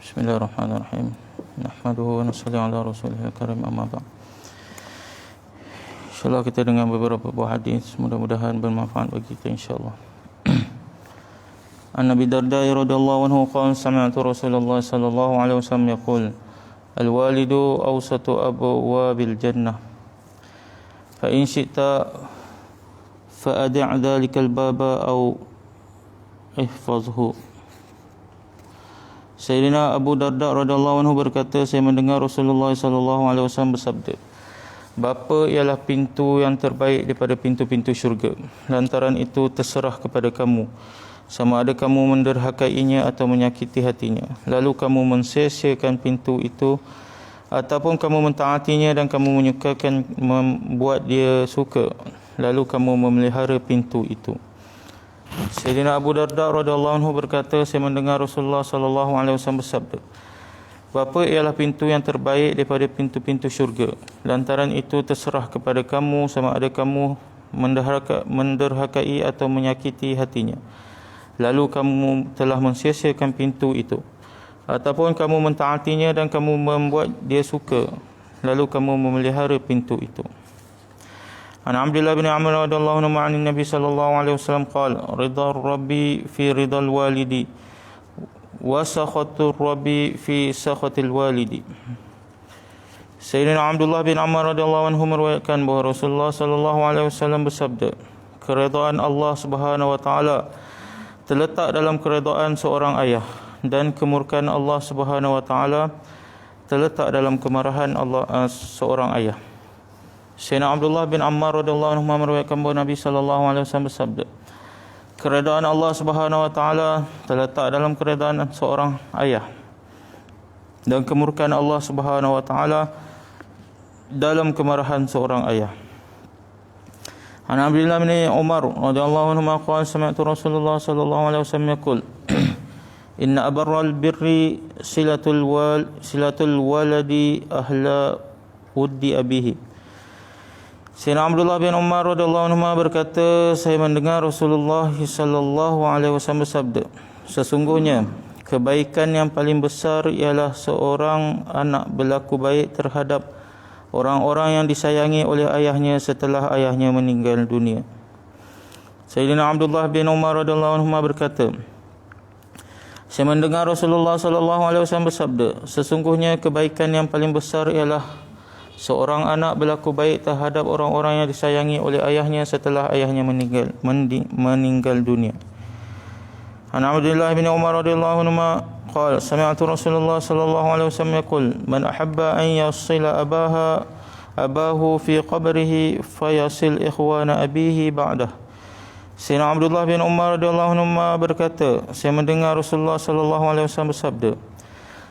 Bismillahirrahmanirrahim. Nahmaduhu wa nusalli ala rasulihil karim, amma ba'd. InsyaAllah kita dengan beberapa buah hadis, mudah-mudahan bermanfaat bagi kita insyaAllah. An Abi Darda radhiyallahu anhu qala sami'tu Rasulullah sallallahu alaihi wasallam yaqul al-walidu awsatu abwabil jannah fa in syi'ta fa adi' dhalikal baba aw ihfazhu. Sayyidina Abu Darda radhiyallahu anhu berkata, saya mendengar Rasulullah sallallahu alaihi wasallam bersabda, bapa ialah pintu yang terbaik daripada pintu-pintu syurga. Lantaran itu terserah kepada kamu, sama ada kamu menderhakainya atau menyakiti hatinya. Lalu kamu mensia-siakan pintu itu, ataupun kamu mentaatinya dan kamu menyukakan membuat dia suka, lalu kamu memelihara pintu itu. Sayyidina Abu Darda radhiyallahu anhu berkata, saya mendengar Rasulullah sallallahu alaihi wasallam bersabda, bapa ialah pintu yang terbaik daripada pintu-pintu syurga. Lantaran itu terserah kepada kamu, sama ada kamu menderhakai atau menyakiti hatinya. Lalu kamu telah mensia-siakan pintu itu, ataupun kamu mentaatinya dan kamu membuat dia suka, lalu kamu memelihara pintu itu. An Abdullah bin Amr radhiyallahu anhu an Nabi sallallahu alaihi wasallam qala ridha rabbi fi ridal walidi wa sakhatur rabbi fi sakhatil walidi. Sayyidina Abdullah bin Amr radhiyallahu anhu meriwayatkan bahawa Rasulullah sallallahu alaihi wasallam bersabda, keredaan Allah Subhanahu wa taala terletak dalam keredaan seorang ayah, dan kemurkaan Allah Subhanahu wa taala terletak dalam kemarahan Allah seorang ayah. Sayyidina Abdullah bin Ammar radhiyallahu anhu meriwayatkan bahawa Nabi sallallahu alaihi wasallam bersabda, keredaan Allah Subhanahu wa taala terletak dalam keredaan seorang ayah, dan kemurkaan Allah Subhanahu wa taala dalam kemarahan seorang ayah. An Abdullah bin Umar radhiyallahu anhu qala sami'tu Rasulullah sallallahu alaihi wasallam yaqul inna abarral birri silatul waladi ahla wuddi abihi. Sayyidina Abdullah bin Umar radhiyallahu anhu berkata, saya mendengar Rasulullah sallallahu alaihi wasallam bersabda, sesungguhnya kebaikan yang paling besar ialah seorang anak berlaku baik terhadap orang-orang yang disayangi oleh ayahnya setelah ayahnya meninggal dunia. Sayyidina Abdullah bin Umar radhiyallahu anhu berkata, saya mendengar Rasulullah sallallahu alaihi wasallam bersabda, sesungguhnya kebaikan yang paling besar ialah seorang anak berlaku baik terhadap orang-orang yang disayangi oleh ayahnya setelah ayahnya meninggal dunia. An Abdullah bin Umar radhiyallahu anhu qala sami'tu Rasulullah sallallahu alaihi wasallam yaqul man ahabba an yasila abahu fi qabrihi fayasil ikhwana abihi ba'dah. Sayyidina Abdullah bin Umar radhiyallahu anhu berkata, saya mendengar Rasulullah sallallahu alaihi wasallam bersabda,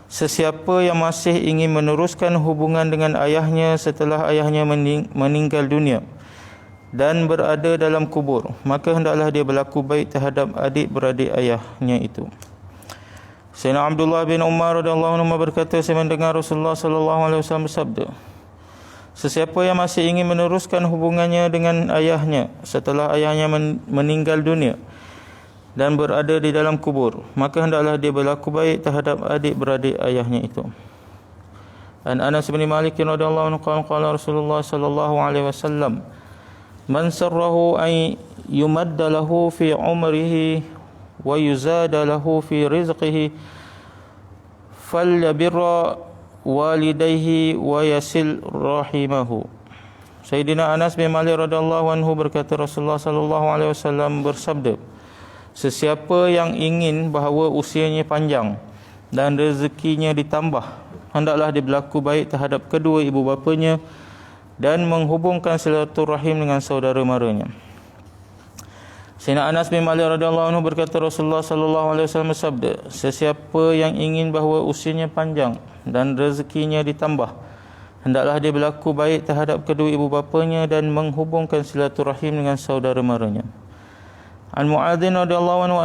sesiapa yang masih ingin meneruskan hubungan dengan ayahnya setelah ayahnya meninggal dunia dan berada dalam kubur, maka hendaklah dia berlaku baik terhadap adik-beradik ayahnya itu. Sayyidina Abdullah bin Umar radhiyallahu anhu berkata, saya mendengar Rasulullah sallallahu alaihi wasallam bersabda, sesiapa yang masih ingin meneruskan hubungannya dengan ayahnya setelah ayahnya meninggal dunia dan berada di dalam kubur, maka hendaklah dia berlaku baik terhadap adik-beradik ayahnya itu. An Anas bin Malik radhiyallahu anhu qala Rasulullah sallallahu alaihi wasallam, man sarrahu an yumadda lahu fi umrihi wa yuzada lahu fi rizqihi falyabirra walidayhi wa yasil rahimahu. Sayyidina Anas bin Malik radhiyallahu anhu berkata, Rasulullah sallallahu alaihi wasallam bersabda, sesiapa yang ingin bahawa usianya panjang dan rezekinya ditambah, hendaklah dia berlaku baik terhadap kedua ibu bapanya dan menghubungkan silaturahim dengan saudara maranya. Sayyidina Anas bin Malik radhiyallahu anhu berkata, Rasulullah sallallahu alaihi wasallam bersabda, sesiapa yang ingin bahawa usianya panjang dan rezekinya ditambah, hendaklah dia berlaku baik terhadap kedua ibu bapanya dan menghubungkan silaturahim dengan saudara maranya. An Mu'adzin radhiyallahu anhu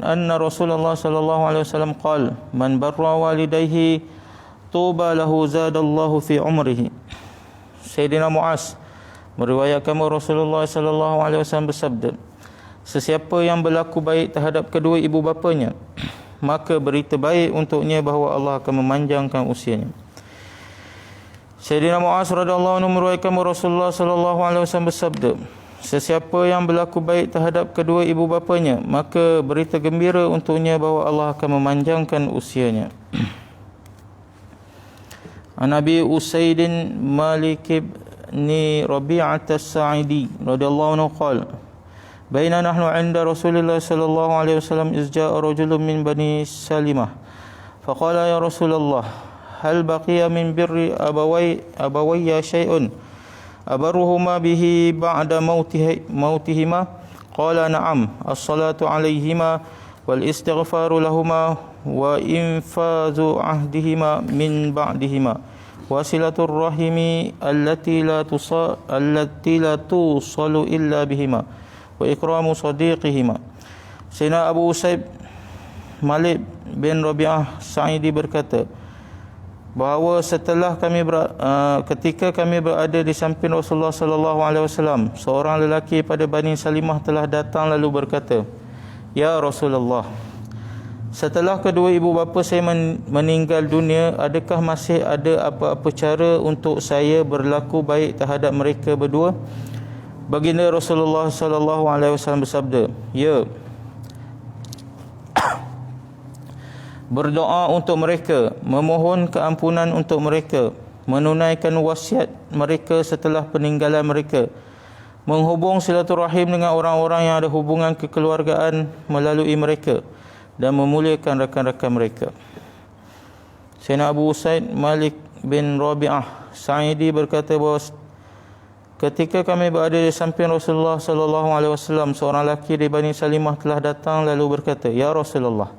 anna Rasulullah sallallahu alaihi wasallam qala man barra walidayhi tuba lahu zadallahu fi umrihi. Sayyidina Mu'adz meriwayatkan Rasulullah sallallahu alaihi wasallam bersabda, sesiapa yang berlaku baik terhadap kedua ibu bapanya, maka berita baik untuknya bahawa Allah akan memanjangkan usianya. Sayyidina Mu'az radhiyallahu anhu meriwayatkan Rasulullah sallallahu alaihi wasallam bersabda, sesiapa yang berlaku baik terhadap kedua ibu bapanya, maka berita gembira untuknya bahawa Allah akan memanjangkan usianya. An Abi Usaidin Malik ibn Rabi'ah as-Sa'idi radhiyallahu anhu qala, baina nahnu 'inda Rasulillah sallallahu alaihi wasallam iz ja'a rajulun min Bani Salimah faqala ya Rasulullah hal baqiya min birri abawayya shay'un abaruhuma bihi ba'da mautihima qala na'am as-salatu 'alayhima wal istighfaru lahuma wa infazu 'ahdihima min ba'dihima wasilatur rahimi allati la tusalu illa bihima wa ikramu sadiqihima. Sayyidina Abu Usaid Malik bin Rabi'ah Sa'idi berkata bahawa ketika kami berada di samping Rasulullah sallallahu alaihi wasallam, seorang lelaki pada Bani Salimah telah datang lalu berkata, "Ya Rasulullah, setelah kedua ibu bapa saya meninggal dunia, adakah masih ada apa-apa cara untuk saya berlaku baik terhadap mereka berdua?" Baginda Rasulullah sallallahu alaihi wasallam bersabda, "Ya, berdoa untuk mereka, memohon keampunan untuk mereka, menunaikan wasiat mereka setelah peninggalan mereka, menghubung silaturahim dengan orang-orang yang ada hubungan kekeluargaan melalui mereka, dan memuliakan rakan-rakan mereka." Sayyidina Abu Usaid Malik bin Rabi'ah Sa'idi berkata bahawa ketika kami berada di samping Rasulullah sallallahu alaihi wasallam, seorang lelaki dari Bani Salimah telah datang lalu berkata, "Ya Rasulullah,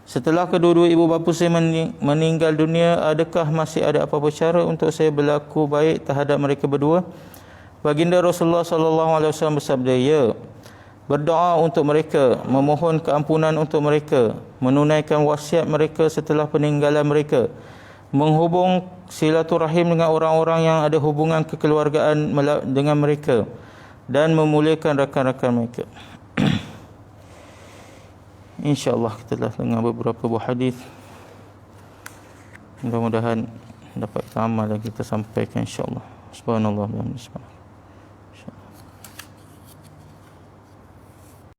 setelah kedua-dua ibu bapa saya meninggal dunia, adakah masih ada apa-apa cara untuk saya berlaku baik terhadap mereka berdua?" Baginda Rasulullah sallallahu alaihi wasallam bersabda, "Ya, berdoa untuk mereka, memohon keampunan untuk mereka, menunaikan wasiat mereka setelah peninggalan mereka, menghubung silaturahim dengan orang-orang yang ada hubungan kekeluargaan dengan mereka, dan memuliakan rakan-rakan mereka." InsyaAllah kita telah dengar beberapa buah hadis. Mudah-mudahan dapat kita amal dan kita sampaikan insyaAllah. Subhanallah.